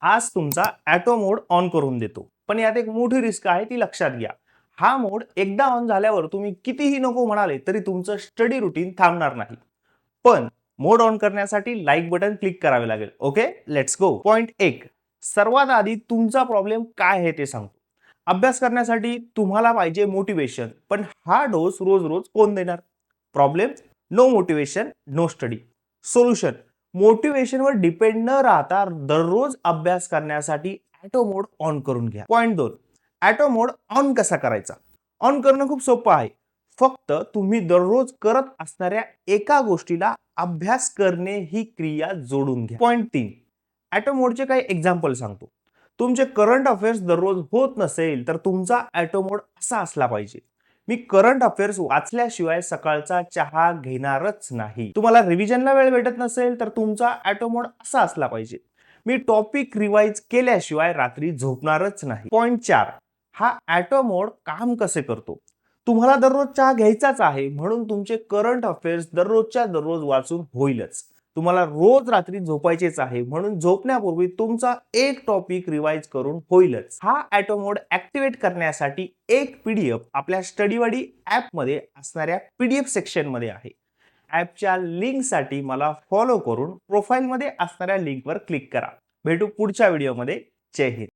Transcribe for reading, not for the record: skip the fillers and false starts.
आज तुमचा auto mode on करून देतो, पण यात एक मोठी रिस्क आहे, ती लक्षात घ्या. हा मोड एकदा ऑन झाल्यावर तुम्ही कितीही नको म्हणाले तरी तुमचं स्टडी रुटीन थांबणार नाही. पण मोड ऑन करण्यासाठी लाईक बटन क्लिक करावे लागेल. Okay, let's go. पॉइंट 1, सर्वात आधी तुमचा प्रॉब्लेम काय आहे ते सांगतो. अभ्यास करण्यासाठी तुम्हाला पाहिजे मोटिवेशन, पण हा डोस रोज रोज कोण देणार? Problem, no motivation no study. Solution, मोटिवेशनवर डिपेंड न राहता दररोज अभ्यास करण्यासाठी ऑटो मोड ऑन करून घ्या. पॉइंट 2, ऑटो मोड ऑन कसा करायचा? ऑन करणं खूप सोपं आहे. फक्त तुम्ही दररोज करत असणाऱ्या एका गोष्टीला अभ्यास करणे ही क्रिया जोडून घ्या. पॉइंट 3, ऑटो मोडचे काही एक्झाम्पल सांगतो. तुमचे करंट अफेअर्स दररोज होत नसेल तर तुमचा ऑटो मोड असा असला पाहिजे: मी करंट अफेअर्स वाचल्याशिवाय सकाळचा चहा घेणारच नाही. तुम्हाला रिव्हिजनला वेळ भेटत नसेल तर तुमचा ऑटो मोड असा असला पाहिजे: मी टॉपिक रिवाइज केल्याशिवाय रात्री झोपणारच नाही. पॉइंट 4, हा ऑटो मोड काम कसे करतो? तुम्हाला दररोज चहा घ्यायचाच आहे म्हणून तुमचे करंट अफेअर्स दररोजच्या दररोज वाचून होईलच. तुम्हाला रोज रात्री झोपायचेच आहे म्हणून झोपण्यापूर्वी तुमचा एक टॉपिक रिवाइज करून होईलच. हा ऑटो मोड ऍक्टिव्हेट करण्यासाठी एक पीडीएफ आपल्या स्टडीवडी ऍप मध्ये असणाऱ्या पीडीएफ सेक्शन मध्ये आहे. ऍपच्या लिंक साठी मला फॉलो करून प्रोफाइल मध्ये असणाऱ्या लिंकवर क्लिक करा. भेटू पुढच्या व्हिडिओमध्ये. जय हिंद.